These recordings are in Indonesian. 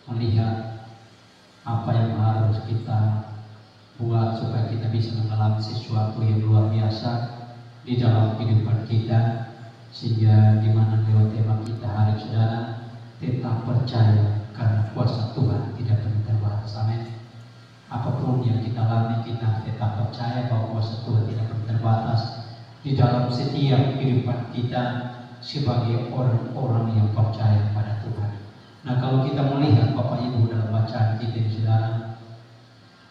melihat apa yang harus kita buat supaya kita bisa mengalami sesuatu yang luar biasa di dalam kehidupan kita, sehingga di mana lewat tema kita hari saudara, tetap percaya karena kuasa Tuhan tidak pernah terbatas. Amin. Apapun yang kita alami, kita tetap percaya bahwa kuasa Tuhan tidak pernah terbatas di dalam setiap kehidupan kita sebagai orang-orang yang percaya pada Tuhan. Nah, kalau kita melihat Bapak Ibu dalam bacaan kita di saudara,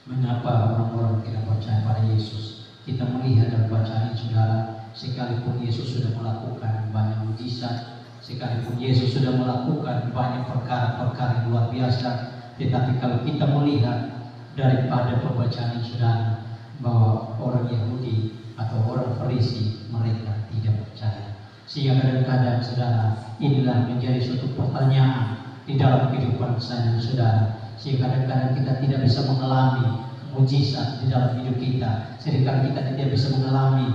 mengapa orang-orang tidak percaya pada Yesus? Kita melihat dalam bacaan ini saudara, sekalipun Yesus sudah melakukan banyak mujizat, sekalipun Yesus sudah melakukan banyak perkara-perkara yang luar biasa, tetapi kalau kita melihat daripada pembacaan ini saudara, bahwa orang Yahudi atau orang Farisi mereka tidak percaya. Sehingga kadang-kadang saudara, inilah menjadi suatu pertanyaan di dalam kehidupan saya dan saudara. Sehingga kadang-kadang kita tidak bisa mengalami mujizat di dalam hidup kita. Seringkali kita tidak bisa mengalami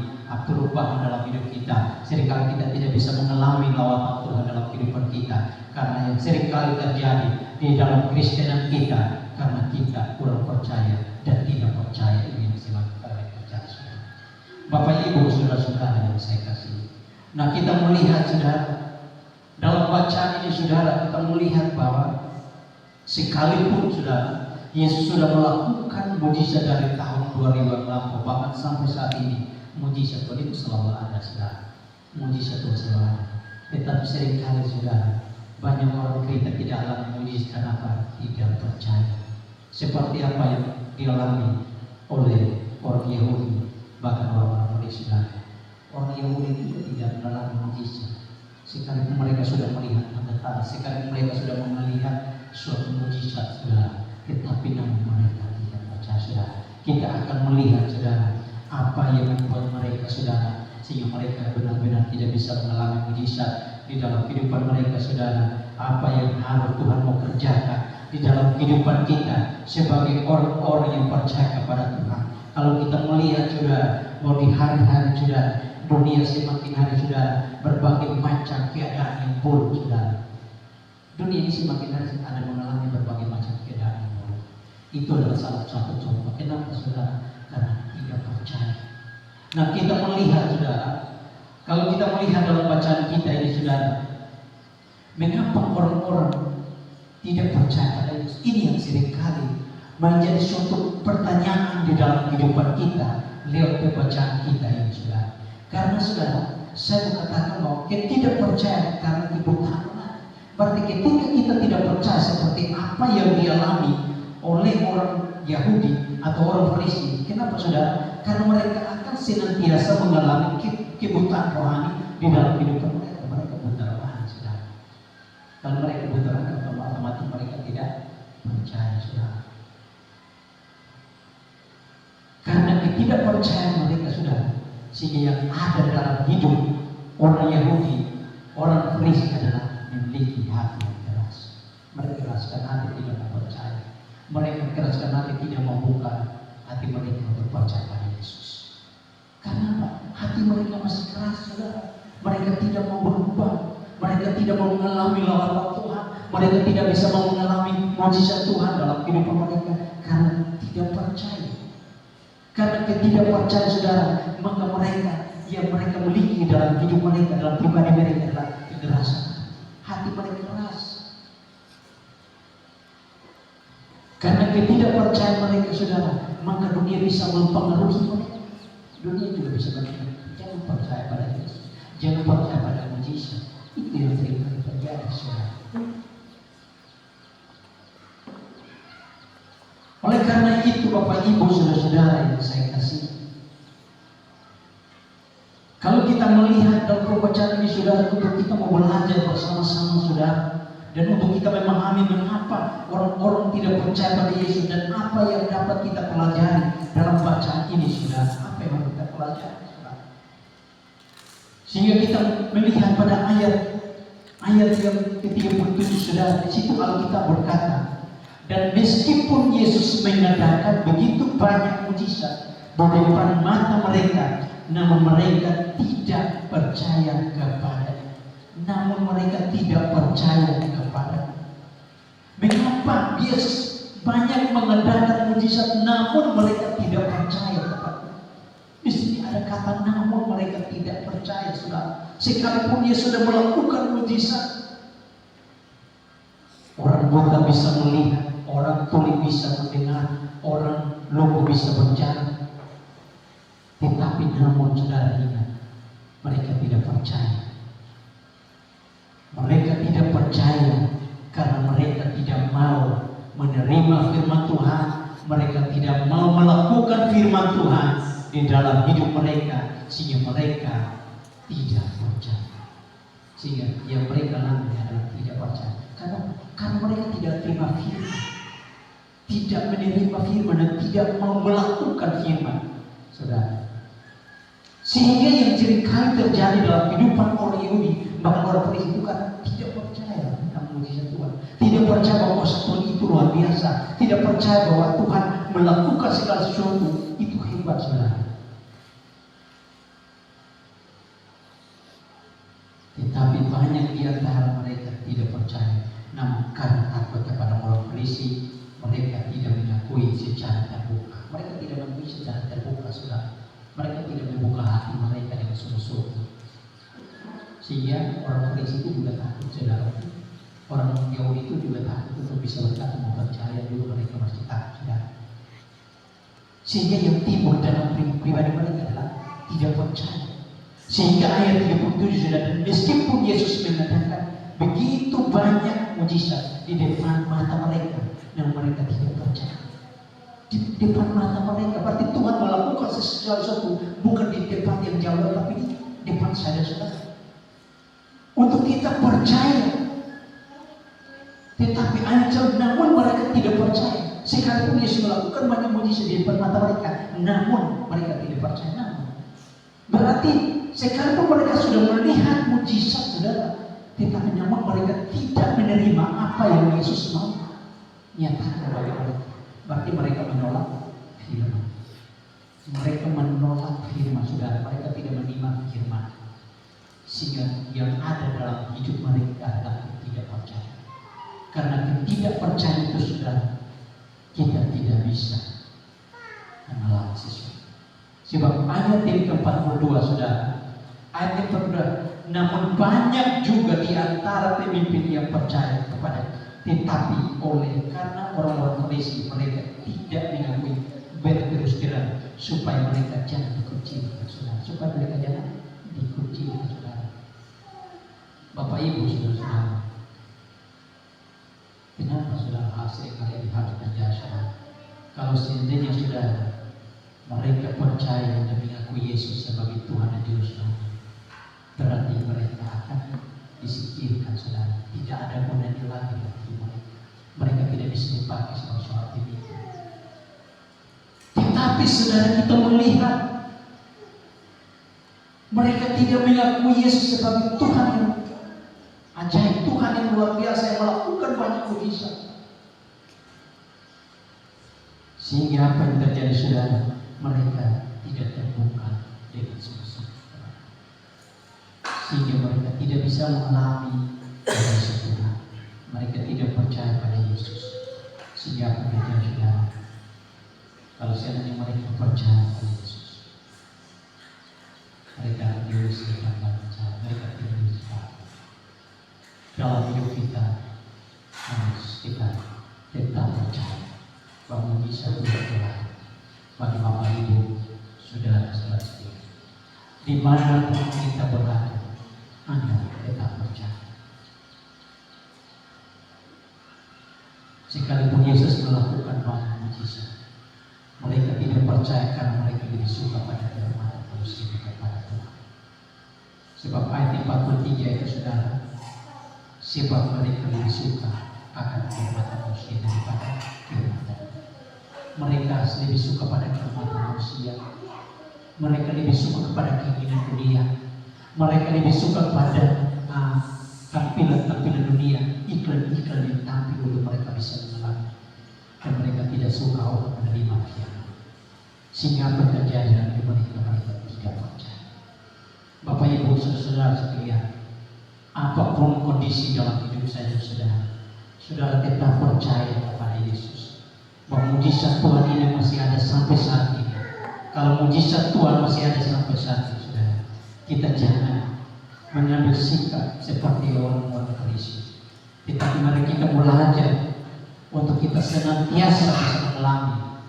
perubahan dalam hidup kita. Seringkali kita tidak bisa mengalami lawatan Tuhan dalam kehidupan kita. Karena yang seringkali terjadi di dalam Kristenan kita, karena kita kurang percaya dan tidak percaya ini sebagai percaya. Bapak Ibu saudara-saudara yang saya kasih. Nah, kita melihat saudara, dalam bacaan ini saudara, kita melihat bahwa sekalipun saudara, Yesus sudah melakukan mujizat dari tahun 2000 yang lampau, bahkan sampai saat ini mujizat Tuhan itu selalu ada saudara. Mujizat Tuhan selalu ada. Tetapi seringkali saudara, banyak orang kita tidak alami mujizat karena apa? Tidak percaya. Seperti apa yang dialami oleh orang Yahudi, bahkan orang-orang Farisi saudara. Orang Yahudi itu tidak mengalami mujizat. Sekalipun mereka sudah melihat tanda-tanda, sekalipun mereka sudah melihat suatu mujizat saudara, tetapi namun mereka tidak percaya saudara. Kita akan melihat saudara apa yang membuat mereka saudara, sehingga mereka benar-benar tidak bisa mengalami mujizat di dalam kehidupan mereka saudara. Apa yang harus Tuhan mau kerjakan di dalam kehidupan kita sebagai orang-orang yang percaya kepada Tuhan. Kalau kita melihat saudara, bahwa di hari-hari saudara, dunia semakin hari saudara, berbagai macam keadaan yang buruk saudara. Dunia ini semakin hari ada mengalami berbagai macam keadaan yang buruk. Itu adalah salah satu contoh. Kenapa saudara? Karena tidak percaya. Nah, kita melihat saudara, kalau kita melihat dalam bacaan kita ini saudara, mengapa orang-orang tidak percaya pada Yesus? Ini yang seringkali menjadi suatu pertanyaan di dalam kehidupan kita lewat pembacaan kita ini saudara. Karena saudara, saya mengatakan bahwa kita tidak percaya karena kebutaan. Berarti ketika kita tidak percaya seperti apa yang dialami oleh orang Yahudi atau orang Farisi, kenapa saudara? Karena mereka akan senantiasa mengalami kebutaan rohani di dalam kehidupan mereka. Mereka buta rohani saudara. Kalau mereka buta rohani, otomatis mereka tidak percaya saudara. Karena ketidakpercayaan mereka saudara, sehingga yang ada dalam hidup orang Yahudi, orang Farisi adalah memiliki hati yang keras. Mereka keraskan hati tidak mau percaya. Mereka keraskan hati tidak mau buka hati mereka untuk percaya pada Yesus. Karena apa? Hati mereka masih keras saudara. Mereka tidak mau berubah. Mereka tidak mau mengalami lawatan Tuhan. Mereka tidak bisa mau mengalami mujizat Tuhan dalam kehidupan mereka karena tidak percaya. Karena ketidakpercayaan saudara, maka mereka memiliki dalam hidup mereka, dalam pribadi mereka adalah kekerasan. Hati mereka keras. Karena ketidakpercayaan mereka saudara, maka dunia bisa mempengaruhi mereka. Dunia juga bisa berkata, jangan percaya pada Yesus, jangan percaya pada mujizat. Itu yang sering terjadi saudara. Oleh karena itu Bapak Ibu saudara-saudara yang saya kasih, kalau kita melihat dalam pembacaan ini saudara, untuk kita mau belajar bersama-sama saudara, dan untuk kita memahami mengapa orang-orang tidak percaya pada Yesus dan apa yang dapat kita pelajari dalam bacaan ini saudara, apa yang harus kita pelajari saudara. Sehingga kita melihat pada ayat yang ke-37 saudara, di situ Alkitab berkata, dan meskipun Yesus mengadakan begitu banyak mujizat di depan mata mereka, namun mereka tidak percaya kepada-Nya. Mengapa kehidupan Yesus banyak mengadakan mujizat, namun mereka tidak percaya kepada. Di sini ada kata namun mereka tidak percaya, saudara. Sekalipun Yesus sudah melakukan mujizat, orang buta bisa melihat, orang tuli bisa mendengar, orang lumpuh bisa berjalan. Tetapi namun saudara ingat, mereka tidak percaya. Mereka tidak percaya karena mereka tidak mau menerima firman Tuhan. Mereka tidak mau melakukan firman Tuhan di dalam hidup mereka, sehingga mereka tidak percaya. Sehingga yang mereka lakukan adalah tidak percaya. Karena mereka tidak terima firman, tidak menerima firman, dan tidak mau melakukan firman, saudara. Sehingga yang seringkali terjadi dalam kehidupan orang Yahudi, bahkan orang Farisi, itu karena tidak percaya tentang mujizat Tuhan, tidak percaya bahwa kuasa Tuhan itu luar biasa, tidak percaya bahwa Tuhan melakukan segala sesuatu itu hebat, saudara. Tetapi banyak di antara mereka tidak percaya, namun karena takut kepada orang Farisi, mereka tidak mengakui secara terbuka. Mereka tidak mengakui secara terbuka, saudara. Mereka tidak membuka hati mereka dengan sungguh-sungguh. Sehingga orang Farisi itu juga takut, saudara. Orang Yahudi itu juga takut untuk bisa berkata mau percaya, dulu mereka masih takut, saudara. Sehingga yang timbul dalam pribadi mereka adalah tidak percaya. Sehingga ayat 37, saudara, meskipun Yesus mengatakan begitu banyak mujizat di depan mata mereka, dan mereka tidak percaya. Di depan mata mereka, berarti Tuhan melakukan sesuatu bukan di tempat yang jauh, tapi di depan saudara-saudara. Untuk kita percaya, tetapi ancam, namun mereka tidak percaya. Sekalipun Yesus melakukan banyak mujizat di depan mata mereka, namun mereka tidak percaya. Namun berarti sekalipun mereka sudah melihat mujizat, saudara, tetapi namun mereka tidak menerima apa yang Yesus mau nyatakan bagi mereka. Berarti mereka menolak firman. Mereka menolak firman, saudara. Mereka tidak menerima firman. Sehingga yang ada dalam hidup mereka adalah tidak percaya. Karena tidak percaya itu, saudara, kita tidak bisa mengalami sesuatu. Sebab ayat yang ke-42, saudara, ayat yang ke-42, namun banyak juga di antara pemimpin yang percaya kepada, tetapi oleh karena orang-orang Farisi mereka tidak mengakui, berterus terang supaya mereka jangan dikucilkan, saudara. Supaya mereka jangan dikucilkan, saudara. Bapak Ibu, saudara-saudara, kenapa saudara hasil kalian harus terjadi, saudara? Kalau seandainya saudara mereka percaya dan mengakui Yesus sebagai Tuhan dan Juru Selamat, berarti mereka akan disingkirkan, saudara. Tidak ada gunanya lagi bagi mereka. Mereka tidak bisa dipakai sebagai seorang pemimpin. Tetapi saudara, kita melihat mereka tidak mengakui Yesus sebagai Tuhan yang ajaib, Tuhan yang luar biasa, yang melakukan banyak mujizat. Sehingga apa yang terjadi, saudara? Mereka tidak terbuka dengan sungguh-sungguh. Sehingga mereka tidak bisa mengalami kuasa Tuhan. Mereka tidak percaya pada Yesus. Sehingga apa yang terjadi, saudara? Kalau seandainya mereka percaya pada Yesus, mereka diusir dan percaya. Mereka tidak bisa. Dalam hidup kita harus kita tetap percaya bahwa bisa Tuhan. Bagi Bapak Ibu, saudara-saudara sekalian, di mana kita berada, Anda tetap percaya. Sekalipun Yesus melakukan banyak mujizat, mereka tidak percaya karena mereka lebih suka pada firman manusia kepada Tuhan. Sebab ayat 43 itu, saudara, sebab mereka lebih suka akan firman manusia daripada firman Tuhan. Mereka lebih suka pada keinginan manusia. Mereka lebih suka kepada keinginan dunia. Mereka lebih suka kepada tampilan-tampilan dunia, iklan-iklan yang tampil untuk mereka bisa mengalami. Dan mereka tidak suka untuk menerima firman. Sehingga apa terjadi dalam hidup mereka tidak percaya. Bapak Ibu, saudara-saudara sekalian, apapun kondisi dalam hidup saya, saudara tetap percaya mujizat Tuhan ini masih ada sampai saat ini, kalau mujizat Tuhan masih ada sampai saat ini, saudara, kita jangan mengambil sikap seperti orang-orang Farisi, tetapi mari kita belajar untuk kita senantiasa bisa mengalami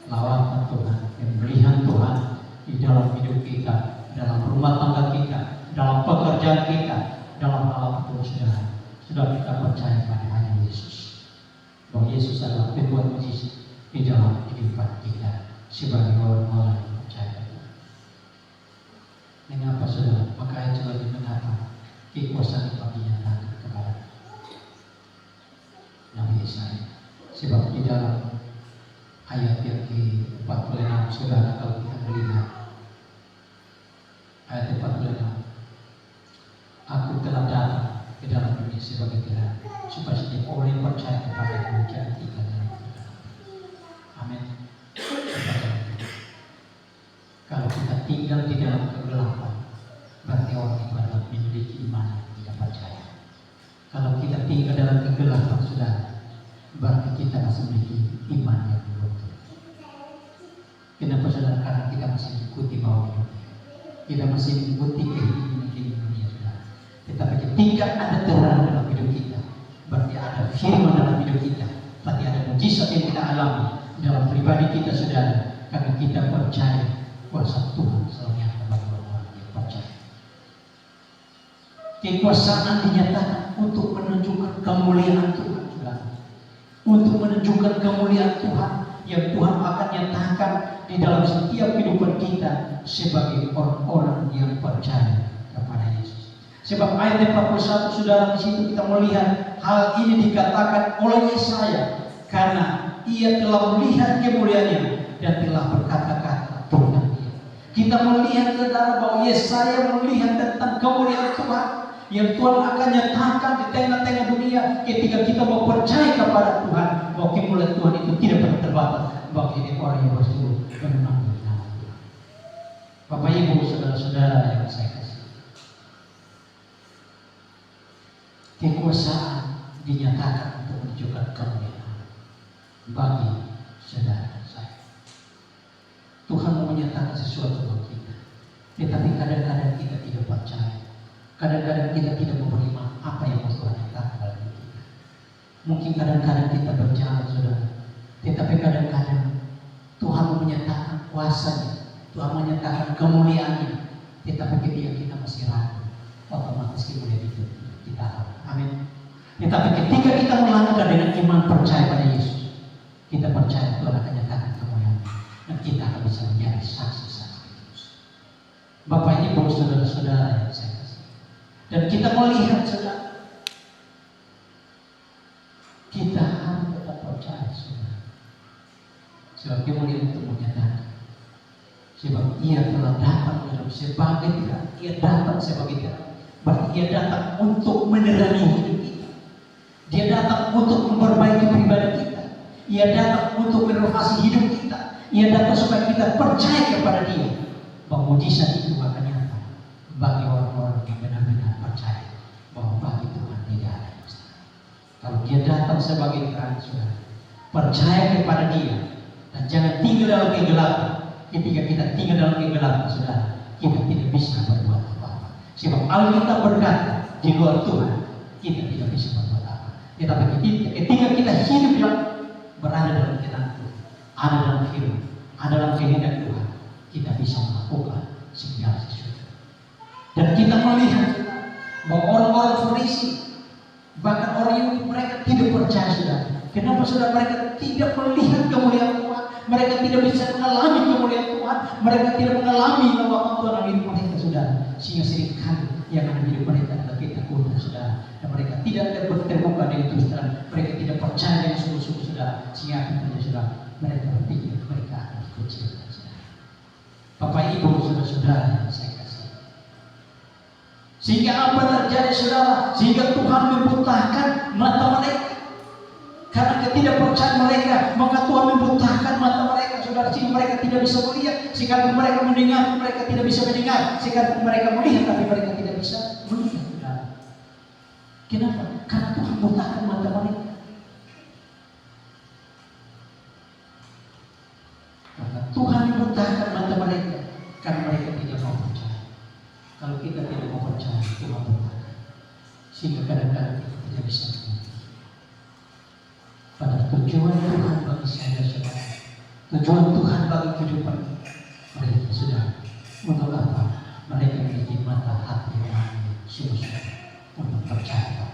lawatan Tuhan, pemberian Tuhan di dalam hidup kita, dalam rumah tangga kita, dalam pekerjaan kita, dalam hal apapun, saudara. Sudah kita percaya pada hanya Yesus, bahwa Yesus adalah pembuat mujizat di dalam kehidupan kita sebagai orang-orang yang percaya. Mengapa, saudara? Maka ayat lagi mengapa kekuasaan itu dinyatakan kepada Nabi Yesaya. Sebab di dalam ayat yang ke-46, saudara, kalau kita melihat ayat 46, aku telah datang ke dalam dunia sebagai terang, supaya setiap orang yang percaya kepada-Ku jangan tinggal dalam kegelapan. Amin. Kalau kita tinggal di dalam kegelapan, berarti orang itu adalah memiliki iman yang tidak percaya. Kalau kita tinggal dalam kegelapan, saudara, berarti kita masih memiliki iman yang luntur. Kenapa, saudara? Karena kita masih mengikuti bawah dunia, kita masih mengikuti kehidupan dunia, saudara. Tetapi ketika ada terang dalam hidup kita, berarti ada firman dalam hidup kita, berarti ada mujizat yang kita alami dalam pribadi kita, saudara, karena kita percaya kuasa Tuhan selalu nyata bagi orang-orang yang percaya. Kekuasaan dinyatakan untuk menunjukkan kemuliaan Tuhan, saudara, untuk menunjukkan kemuliaan Tuhan yang Tuhan akan nyatakan di dalam setiap kehidupan kita sebagai orang-orang yang percaya kepada Yesus. Sebab ayat 41, saudara, di situ kita melihat hal ini dikatakan oleh Yesaya karena ia telah melihat kemuliaannya dan telah berkata-kata tentang dia. Kita melihat, saudara, bahwa Yesaya melihat tentang kemuliaan Tuhan yang Tuhan akan nyatakan di tengah-tengah dunia ketika kita mau percaya kepada Tuhan, bahwa kemuliaan Tuhan itu tidak pernah terbatas bagi orang yang berseru dan memanggil nama Tuhan. Bapak Ibu, saudara-saudara yang saya kasih, kekuasaan dinyatakan untuk menunjukkan kemuliaan bagi saudara saya. Tuhan mau menyatakan sesuatu bagi kita, tetapi kadang-kadang kita tidak percaya. Kadang-kadang kita tidak menerima apa yang Tuhan nyatakan dalam hidup kita. Mungkin kadang-kadang kita berjalan, saudara, tetapi kadang-kadang Tuhan mau menyatakan kuasanya, Tuhan menyatakan kemuliaannya, tetapi ketika kita masih ragu, otomatis kemuliaan itu kita alami. Amin. Tetapi ketika kita melangkah dengan iman percaya pada Yesus, kita percaya Tuhan akan nyatakan kemuliaan dan kita akan bisa menjadi saksi-saksi Yesus. Bapak, Ibu, saudara-saudara yang saya kasih, dan kita melihat, saudara, kita harus tetap percaya, saudara, sebab kemuliaan itu menyatakan, sebab ia telah datang sebagai terang, ia datang sebagai terang, berarti ia datang untuk menerangi hidup kita. Dia datang untuk memperbaiki pribadi kita. Ia datang untuk merenovasi hidup kita. Ia datang supaya kita percaya kepada Dia, bahwa mujizat itu akan nyata bagi orang-orang yang benar-benar percaya bahwa bagi Tuhan tidak ada yang salah. Kalau Dia datang sebagai terang, saudara, percaya kepada Dia dan jangan tinggal dalam kegelapan. Ketika kita tinggal dalam kegelapan, saudara, kita tidak bisa berbuat apa-apa. Sebab Alkitab berkata, di luar Tuhan kita tidak bisa berbuat apa. Tetapi ketika kita hidup yang berada dalam kehendak Tuhan, ada dalam firman, ada dalam kehendak Tuhan, kita bisa melakukan segala sesuatu. Dan kita melihat bahwa orang-orang Farisi, bahkan orang Yahudi, mereka tidak percaya, saudara. Kenapa, saudara? Mereka tidak melihat kemuliaan Tuhan, mereka tidak bisa mengalami kemuliaan Tuhan, mereka tidak mengalami lawatan Tuhan dalam hidup mereka, saudara. Sehingga seringkali yang ada di hidup mereka adalah ketakutan, saudara, dan mereka tidak terbuka dengan terus terang. Mereka tidak percaya dengan sungguh-sungguh, saudara. Sehingga akhirnya, saudara, mereka berpikir mereka akan dikucilkan, saudara. Bapak, Ibu, saudara-saudara yang saya kasih, sehingga apa terjadi, saudara? Sehingga Tuhan membutakan mata mereka. Karena ketidakpercayaan mereka, maka Tuhan membutakan mata mereka, saudara, sehingga mereka tidak bisa melihat. Sekalipun mereka mendengar, mereka tidak bisa mendengar. Sekalipun mereka melihat, tapi mereka tidak bisa melihat, saudara. Kenapa? Karena Tuhan membutakan mata mereka. membutakan mata mereka karena mereka tidak mau percaya. Kalau kita tidak mau percaya, Tuhan butakan, sehingga kadang-kadang kita tidak bisa mengerti. Pada tujuan Tuhan bagi saya, saudara, tujuan Tuhan bagi kehidupan mereka, saudara, untuk apa? Mereka memiliki mata hati yang sungguh-sungguh untuk percaya.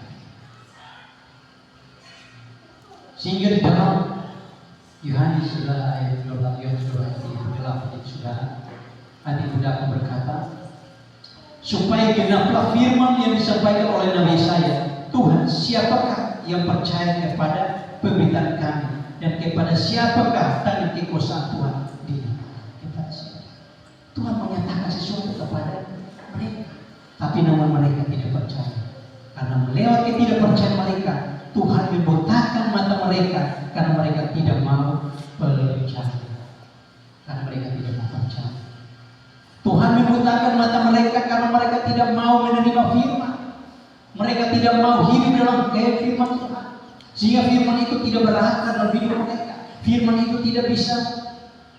Sehingga di dalam Yohanes saudara ayat 12, Yohanes 2 ayat 38, saudara, adik mudaku berkata, supaya genaplah firman yang disampaikan oleh Nabi Yesaya, Tuhan, siapakah yang percaya kepada pemberitaan kami, dan kepada siapakah tangan kekuasaan Tuhan kepada siapa? Tuhan menyatakan sesuatu kepada mereka, tapi namun mereka tidak percaya. Karena lewat ketidakpercayaan mereka, Tuhan membutakan mata mereka karena mereka tidak mau percaya. Karena mereka tidak mau percaya. Tuhan membutakan mata mereka karena mereka tidak mau menerima firman. Mereka tidak mau hidup dalam firman Tuhan. Sehingga firman itu tidak berakar dalam hidup mereka. Firman itu tidak bisa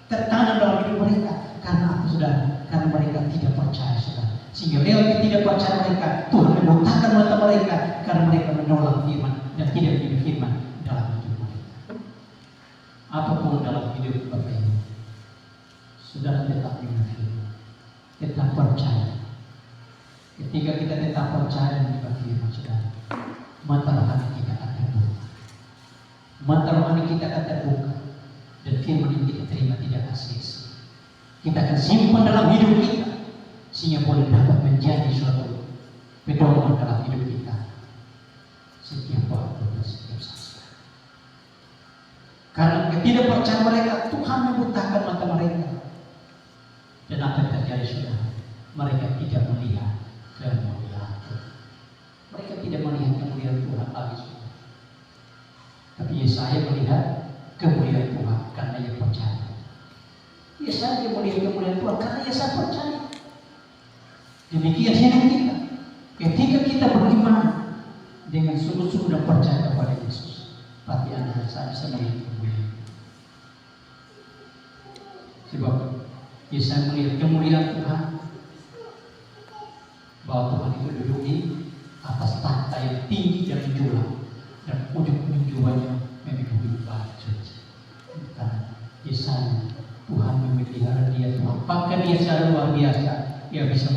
tertanam dalam hidup mereka. Karena apa, saudara? Karena mereka tidak percaya, saudara. Sehingga lewat ketidakpercayaan mereka, Tuhan membutakan mata mereka karena mereka menolak firman dan tidak hidup firman dalam hidup mereka. Apapun dalam hidup Bapak Ibu, saudara tetap dengan firman, tetap percaya. Ketika kita tetap percaya dengan firman, saudara, mata rohani kita akan terbuka. Mata rohani kita akan terbuka, dan firman yang kita terima tidak sia-sia. Kita akan simpan dalam hidup kita, sehingga boleh dapat menjadi suatu pedoman dalam hidup kita setiap waktu dan setiap saat. Karena ketidakpercayaan mereka, Tuhan membutakan mata mereka. Dan apa yang terjadi, saudara? Mereka tidak melihat kemuliaan Tuhan. Mereka tidak melihat kemuliaan Tuhan lagi, saudara. Tapi Yesaya melihat kemuliaan Tuhan karena ia percaya. Yesaya melihat kemuliaan Tuhan karena Yesaya percaya. Demikian hidup kita. Ketika kita beriman dengan sungguh-sungguh dan percaya kepada Yesus, pasti Anda dan saya bisa melihat kemuliaan. Sebab Yesaya melihat kemuliaan Tuhan, bahwa Tuhan itu duduk di atas tahta yang tinggi dan menjulang, dan ujung-ujung jiwanya memiliki batu. Karena Yesaya, Tuhan memelihara dia, Tuhan pakai dia secara luar biasa. Dia bisa